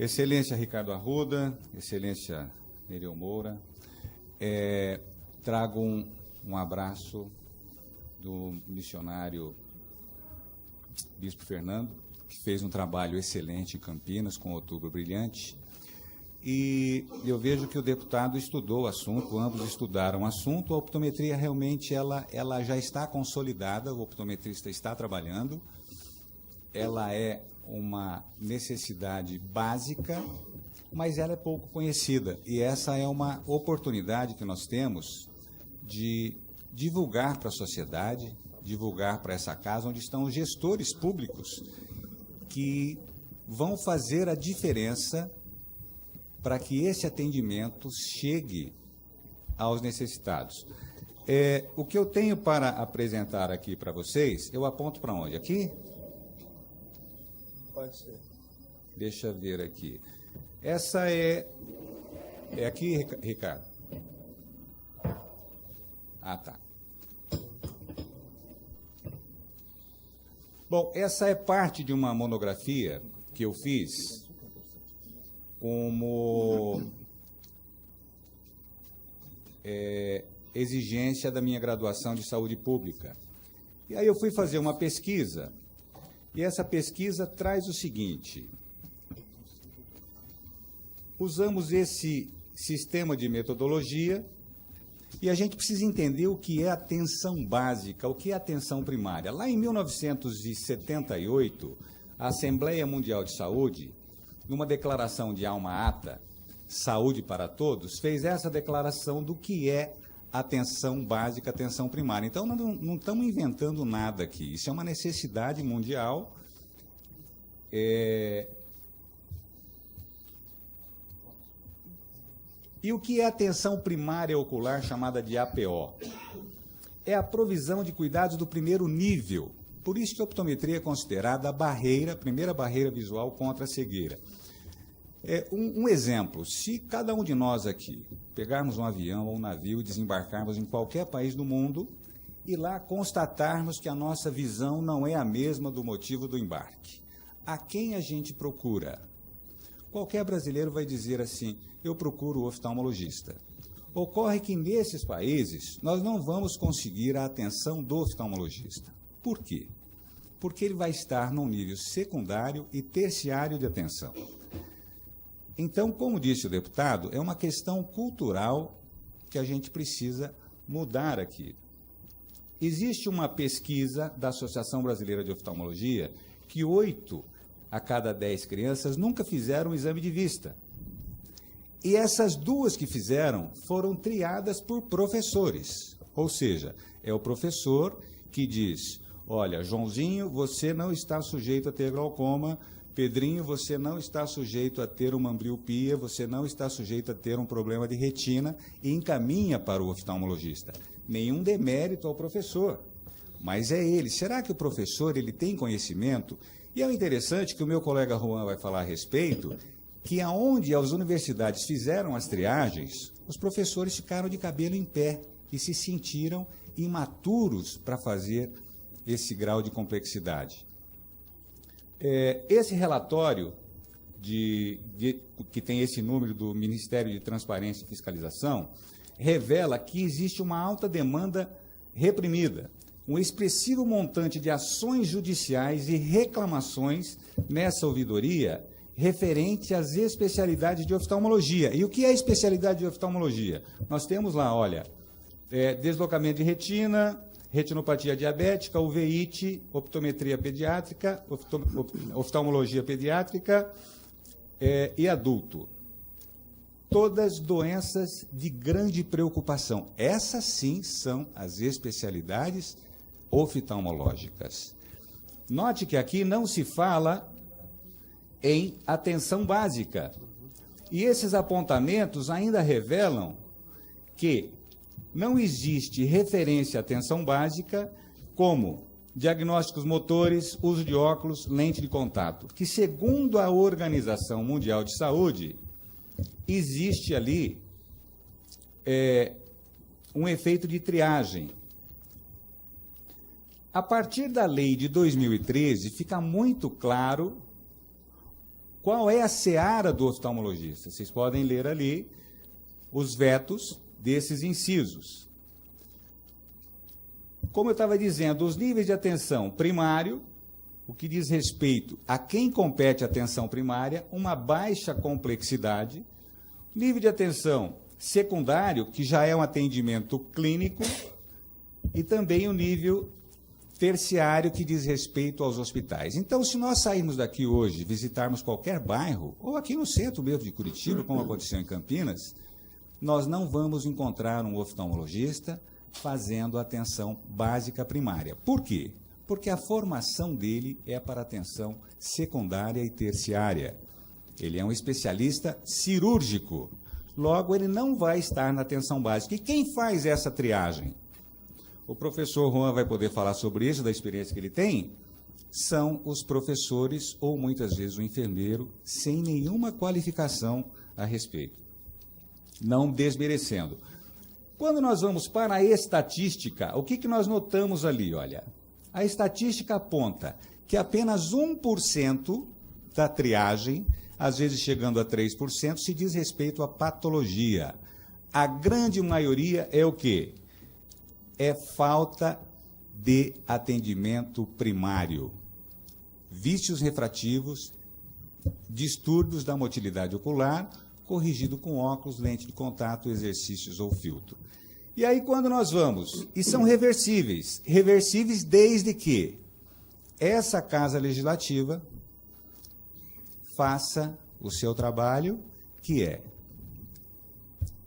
Excelência Ricardo Arruda, Excelência Nereu Moura, trago um abraço do missionário Bispo Fernando, que fez um trabalho excelente em Campinas, com Outubro Brilhante, e eu vejo que o deputado estudou o assunto, ambos estudaram o assunto. A optometria realmente ela já está consolidada, o optometrista está trabalhando, ela é uma necessidade básica, mas ela é pouco conhecida, e essa é uma oportunidade que nós temos de divulgar para a sociedade, divulgar para essa casa, onde estão os gestores públicos que vão fazer a diferença para que esse atendimento chegue aos necessitados. O que eu tenho para apresentar aqui para vocês, eu aponto para onde? Aqui? Pode ser. Deixa eu ver aqui. Essa é aqui, Ricardo? Ah, tá. Bom, essa é parte de uma monografia que eu fiz como exigência da minha graduação de saúde pública. E aí eu fui fazer uma pesquisa, e essa pesquisa traz o seguinte: usamos esse sistema de metodologia e a gente precisa entender o que é atenção básica, o que é atenção primária. Lá em 1978, a Assembleia Mundial de Saúde, numa declaração de alma ata, Saúde para Todos, fez essa declaração do que é atenção básica, atenção primária. Então, não estamos inventando nada aqui, isso é uma necessidade mundial. E o que é atenção primária ocular, chamada de APO? É a provisão de cuidados do primeiro nível. Por isso que a optometria é considerada a primeira barreira visual contra a cegueira. Um exemplo: se cada um de nós aqui pegarmos um avião ou um navio e desembarcarmos em qualquer país do mundo e lá constatarmos que a nossa visão não é a mesma do motivo do embarque, a quem a gente procura? Qualquer brasileiro vai dizer assim: eu procuro o oftalmologista. Ocorre que nesses países nós não vamos conseguir a atenção do oftalmologista. Por quê? Porque ele vai estar num nível secundário e terciário de atenção. Então, como disse o deputado, é uma questão cultural que a gente precisa mudar aqui. Existe uma pesquisa da Associação Brasileira de Oftalmologia que 8 a cada 10 crianças nunca fizeram um exame de vista. E essas 2 que fizeram foram triadas por professores. Ou seja, é o professor que diz: olha, Joãozinho, você não está sujeito a ter glaucoma, Pedrinho, você não está sujeito a ter uma ambliopia, você não está sujeito a ter um problema de retina, e encaminha para o oftalmologista. Nenhum demérito ao professor, mas é ele. Será que o professor ele tem conhecimento? E é interessante que o meu colega Juan vai falar a respeito, que aonde as universidades fizeram as triagens, os professores ficaram de cabelo em pé e se sentiram imaturos para fazer esse grau de complexidade. Esse relatório, que tem esse número do Ministério de Transparência e Fiscalização, revela que existe uma alta demanda reprimida, um expressivo montante de ações judiciais e reclamações nessa ouvidoria referente às especialidades de oftalmologia. E o que é especialidade de oftalmologia? Nós temos lá, olha, deslocamento de retina, retinopatia diabética, uveíte, optometria pediátrica, oftalmologia pediátrica e adulto. Todas doenças de grande preocupação. Essas sim são as especialidades oftalmológicas. Note que aqui não se fala em atenção básica. E esses apontamentos ainda revelam que não existe referência à atenção básica como diagnósticos motores, uso de óculos, lente de contato, que, segundo a Organização Mundial de Saúde, existe ali um efeito de triagem. A partir da lei de 2013, fica muito claro, qual é a seara do oftalmologista? Vocês podem ler ali os vetos desses incisos. Como eu estava dizendo, os níveis de atenção primário, o que diz respeito a quem compete a atenção primária, uma baixa complexidade. Nível de atenção secundário, que já é um atendimento clínico, e também o nível terciário, que diz respeito aos hospitais. Então, se nós sairmos daqui hoje, visitarmos qualquer bairro, ou aqui no centro mesmo de Curitiba, como aconteceu em Campinas, nós não vamos encontrar um oftalmologista fazendo atenção básica primária. Por quê? Porque a formação dele é para atenção secundária e terciária. Ele é um especialista cirúrgico. Logo, ele não vai estar na atenção básica. E quem faz essa triagem? O professor Juan vai poder falar sobre isso, da experiência que ele tem. São os professores, ou muitas vezes o enfermeiro, sem nenhuma qualificação a respeito. Não desmerecendo. Quando nós vamos para a estatística, o que nós notamos ali? Olha, a estatística aponta que apenas 1% da triagem, às vezes chegando a 3%, se diz respeito à patologia. A grande maioria é o quê? É falta de atendimento primário. Vícios refrativos, distúrbios da motilidade ocular, corrigido com óculos, lente de contato, exercícios ou filtro. E aí, quando nós vamos, e são reversíveis desde que essa Casa Legislativa faça o seu trabalho, que é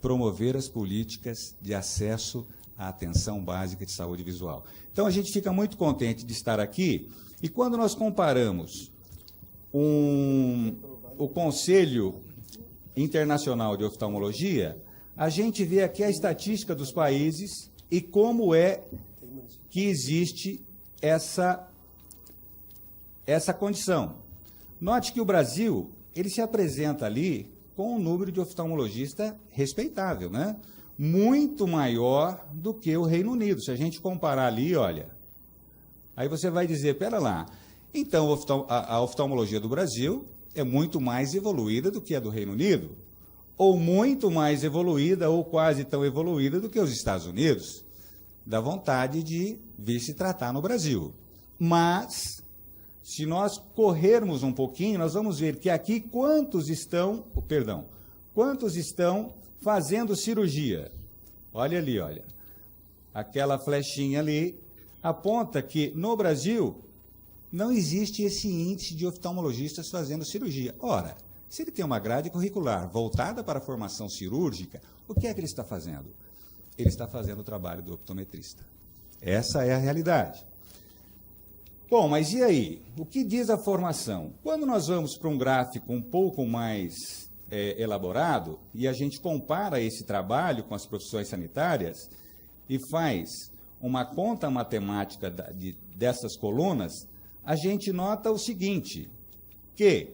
promover as políticas de acesso à atenção básica de saúde visual. Então, a gente fica muito contente de estar aqui, e quando nós comparamos o Conselho Internacional de Oftalmologia, a gente vê aqui a estatística dos países e como é que existe essa condição. Note que o Brasil, ele se apresenta ali com um número de oftalmologista respeitável, né? Muito maior do que o Reino Unido. Se a gente comparar ali, olha, aí você vai dizer, pera lá, então a oftalmologia do Brasil é muito mais evoluída do que a do Reino Unido, ou muito mais evoluída, ou quase tão evoluída do que os Estados Unidos. Dá vontade de vir se tratar no Brasil. Mas, se nós corrermos um pouquinho, nós vamos ver que aqui quantos estão fazendo cirurgia. Olha ali, olha. Aquela flechinha ali aponta que no Brasil não existe esse índice de oftalmologistas fazendo cirurgia. Ora, se ele tem uma grade curricular voltada para a formação cirúrgica, o que é que ele está fazendo? Ele está fazendo o trabalho do optometrista. Essa é a realidade. Bom, mas e aí? O que diz a formação? Quando nós vamos para um gráfico um pouco mais elaborado, e a gente compara esse trabalho com as profissões sanitárias, e faz uma conta matemática dessas colunas, a gente nota o seguinte, que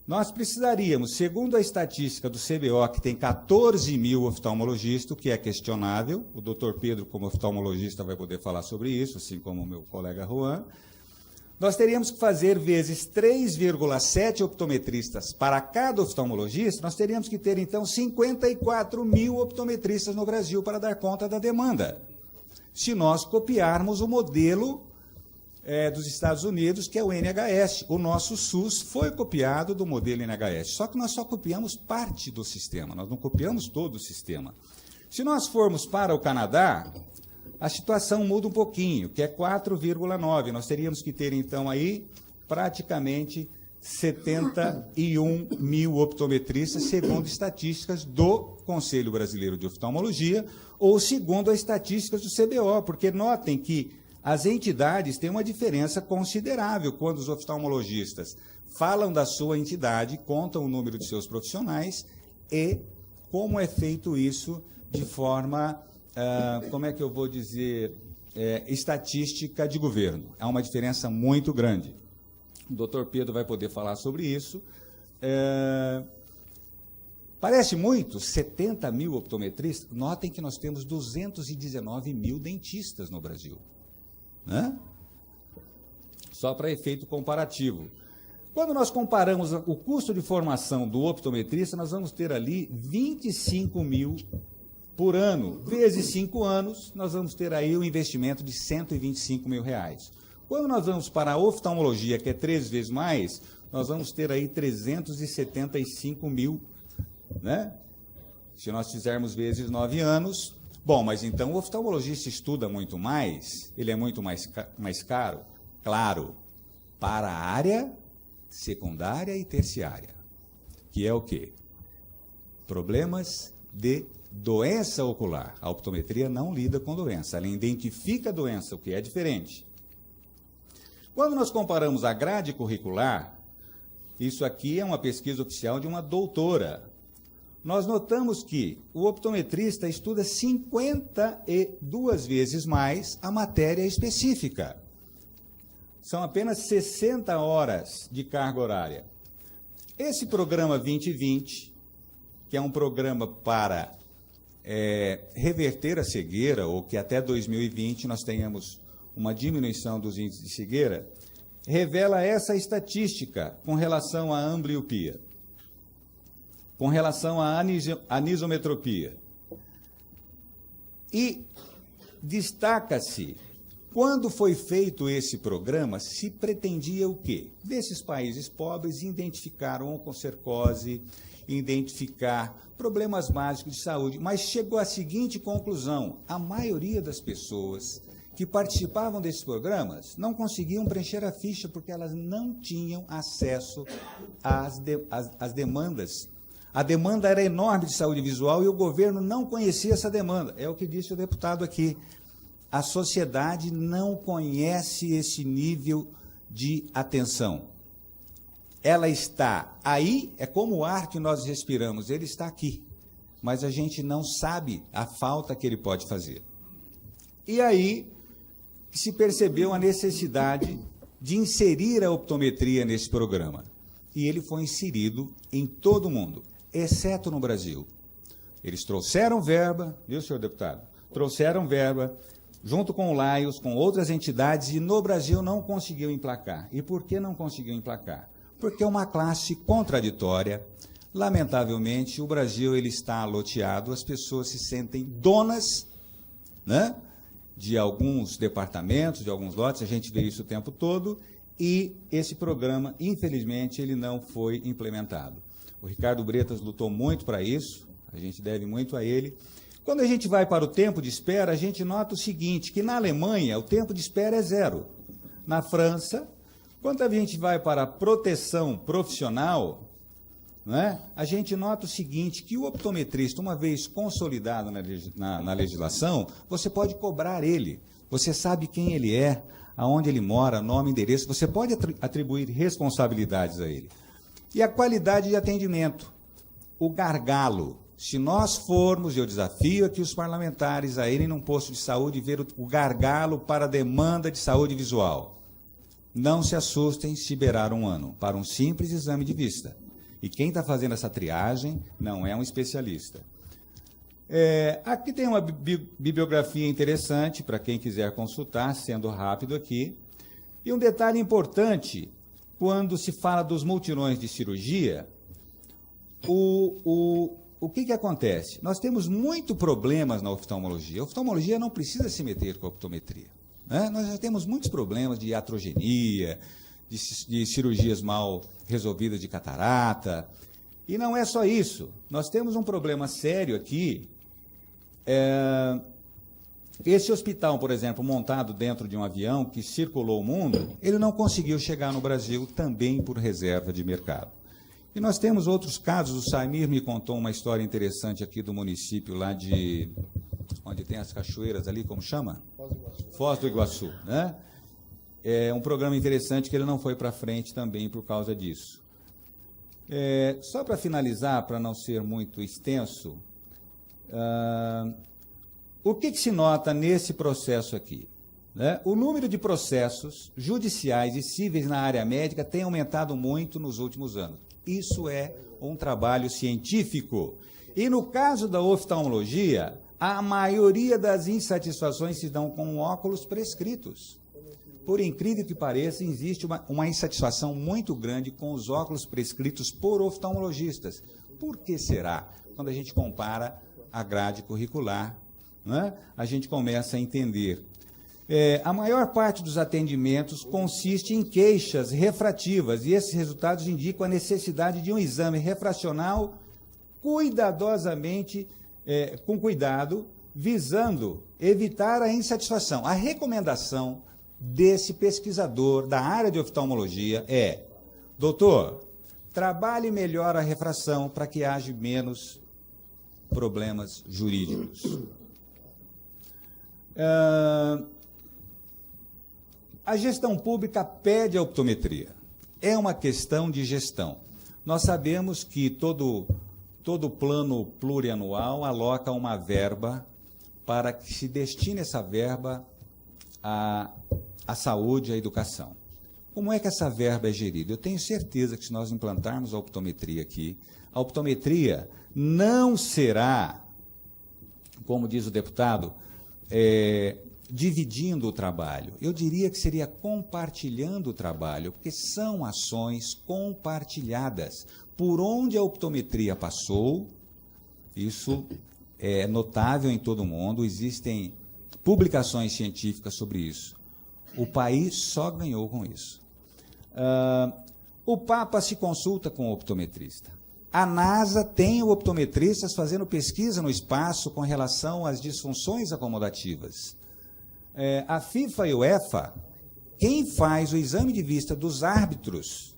nós precisaríamos, segundo a estatística do CBO, que tem 14 mil oftalmologistas, o que é questionável, o doutor Pedro, como oftalmologista, vai poder falar sobre isso, assim como o meu colega Juan, nós teríamos que fazer vezes 3,7 optometristas para cada oftalmologista, nós teríamos que ter, então, 54 mil optometristas no Brasil para dar conta da demanda, se nós copiarmos o modelo dos Estados Unidos, que é o NHS. O nosso SUS foi copiado do modelo NHS, só que nós só copiamos parte do sistema, nós não copiamos todo o sistema. Se nós formos para o Canadá, a situação muda um pouquinho, que é 4,9. Nós teríamos que ter, então, aí, praticamente 71 mil optometristas, segundo estatísticas do Conselho Brasileiro de Oftalmologia, ou segundo as estatísticas do CBO, porque notem que as entidades têm uma diferença considerável quando os oftalmologistas falam da sua entidade, contam o número de seus profissionais e como é feito isso de forma, como é que eu vou dizer, estatística de governo. Há uma diferença muito grande. O doutor Pedro vai poder falar sobre isso. Parece muito, 70 mil optometristas. Notem que nós temos 219 mil dentistas no Brasil. Né? Só para efeito comparativo. Quando nós comparamos o custo de formação do optometrista, nós vamos ter ali 25 mil por ano. Vezes 5 anos, nós vamos ter aí um investimento de 125 mil reais. Quando nós vamos para a oftalmologia, que é 3 vezes mais, nós vamos ter aí 375 mil, né? Se nós fizermos vezes 9 anos, bom, mas então o oftalmologista estuda muito mais, ele é muito mais caro? Claro, para a área secundária e terciária, que é o quê? Problemas de doença ocular. A optometria não lida com doença, ela identifica a doença, o que é diferente. Quando nós comparamos a grade curricular, isso aqui é uma pesquisa oficial de uma doutora. Nós notamos que o optometrista estuda 52 vezes mais a matéria específica. São apenas 60 horas de carga horária. Esse programa 2020, que é um programa para reverter a cegueira, ou que até 2020 nós tenhamos uma diminuição dos índices de cegueira, revela essa estatística com relação à ambliopia, com relação à anisometropia. E destaca-se, quando foi feito esse programa, se pretendia o quê? Desses países pobres, identificar oncocercose, identificar problemas básicos de saúde, mas chegou à seguinte conclusão: a maioria das pessoas que participavam desses programas não conseguiam preencher a ficha porque elas não tinham acesso às demandas. A demanda era enorme de saúde visual e o governo não conhecia essa demanda. É o que disse o deputado aqui. A sociedade não conhece esse nível de atenção. Ela está aí, é como o ar que nós respiramos, ele está aqui, mas a gente não sabe a falta que ele pode fazer. E aí se percebeu a necessidade de inserir a optometria nesse programa. E ele foi inserido em todo o mundo, exceto no Brasil. Eles trouxeram verba, viu, senhor deputado? Trouxeram verba, junto com o Laios, com outras entidades, e no Brasil não conseguiu emplacar. E por que não conseguiu emplacar? Porque é uma classe contraditória. Lamentavelmente, o Brasil ele está loteado, as pessoas se sentem donas, né, de alguns departamentos, de alguns lotes, a gente vê isso o tempo todo, e esse programa, infelizmente, ele não foi implementado. O Ricardo Bretas lutou muito para isso, a gente deve muito a ele. Quando a gente vai para o tempo de espera, a gente nota o seguinte, que na Alemanha o tempo de espera é 0. Na França, quando a gente vai para a proteção profissional, né, a gente nota o seguinte, que o optometrista, uma vez consolidado na legislação, você pode cobrar ele, você sabe quem ele é, aonde ele mora, nome, endereço, você pode atribuir responsabilidades a ele. E a qualidade de atendimento, o gargalo. Se nós formos, eu desafio aqui os parlamentares a irem num posto de saúde e ver o gargalo para a demanda de saúde visual. Não se assustem se beirar um ano, para um simples exame de vista. E quem está fazendo essa triagem não é um especialista. Aqui tem uma bibliografia interessante para quem quiser consultar, sendo rápido aqui. E um detalhe importante, quando se fala dos multirões de cirurgia, o que acontece? Nós temos muitos problemas na oftalmologia. A oftalmologia não precisa se meter com a optometria, né? Nós já temos muitos problemas de iatrogenia, de cirurgias mal resolvidas de catarata. E não é só isso. Nós temos um problema sério aqui. Esse hospital, por exemplo, montado dentro de um avião que circulou o mundo, ele não conseguiu chegar no Brasil também por reserva de mercado. E nós temos outros casos. O Saimir me contou uma história interessante aqui do município lá de... onde tem as cachoeiras ali, como chama? Foz do Iguaçu, né? É um programa interessante que ele não foi para frente também por causa disso. Só para finalizar, para não ser muito extenso, o que se nota nesse processo aqui? Né? O número de processos judiciais e cíveis na área médica tem aumentado muito nos últimos anos. Isso é um trabalho científico. E no caso da oftalmologia, a maioria das insatisfações se dão com óculos prescritos. Por incrível que pareça, existe uma insatisfação muito grande com os óculos prescritos por oftalmologistas. Por que será? Quando a gente compara a grade curricular, né, a gente começa a entender. A maior parte dos atendimentos consiste em queixas refrativas, e esses resultados indicam a necessidade de um exame refracional cuidadosamente, com cuidado, visando evitar a insatisfação. A recomendação desse pesquisador da área de oftalmologia é: doutor, trabalhe melhor a refração para que haja menos problemas jurídicos. A gestão pública pede a optometria. É uma questão de gestão. Nós sabemos que todo plano plurianual aloca uma verba para que se destine essa verba à saúde e à educação. Como é que essa verba é gerida? Eu tenho certeza que se nós implantarmos a optometria aqui, a optometria não será, como diz o deputado, dividindo o trabalho. Eu diria que seria compartilhando o trabalho, porque são ações compartilhadas. Por onde a optometria passou, isso é notável em todo o mundo, existem publicações científicas sobre isso. O país só ganhou com isso. O Papa se consulta com o optometrista. A NASA tem optometristas fazendo pesquisa no espaço com relação às disfunções acomodativas. A FIFA e o UEFA, quem faz o exame de vista dos árbitros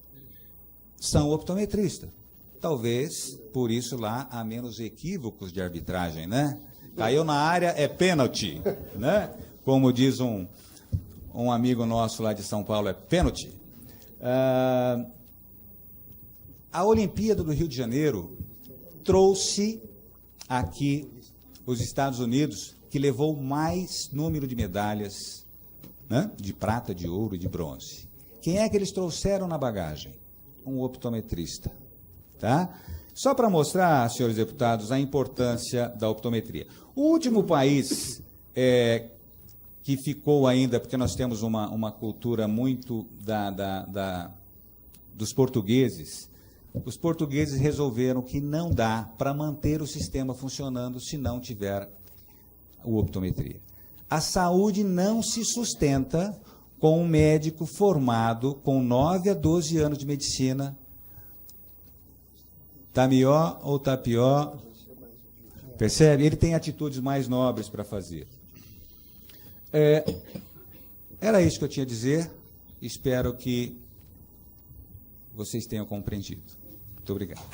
são optometristas. Talvez, por isso lá há menos equívocos de arbitragem, né? Caiu na área, é pênalti, né? Como diz um amigo nosso lá de São Paulo, é pênalti. A Olimpíada do Rio de Janeiro trouxe aqui os Estados Unidos, que levou mais número de medalhas, né? De prata, de ouro e de bronze. Quem é que eles trouxeram na bagagem? Um optometrista. Tá? Só para mostrar, senhores deputados, a importância da optometria. O último país que ficou ainda, porque nós temos uma cultura muito dos portugueses, os portugueses resolveram que não dá para manter o sistema funcionando se não tiver a optometria. A saúde não se sustenta com um médico formado com 9 a 12 anos de medicina. Está melhor ou está pior? Percebe? Ele tem atitudes mais nobres para fazer. Era isso que eu tinha a dizer. Espero que vocês tenham compreendido. Muito obrigado.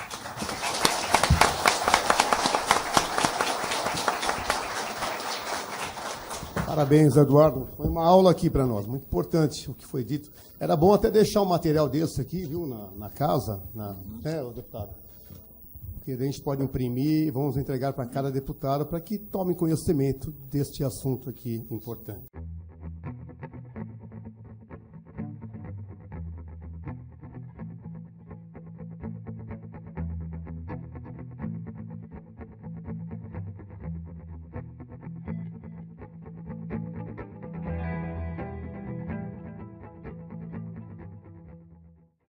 Parabéns, Eduardo. Foi uma aula aqui para nós, muito importante o que foi dito. Era bom até deixar um material desse aqui, viu, na casa, deputado. Porque a gente pode imprimir e vamos entregar para cada deputado para que tome conhecimento deste assunto aqui importante.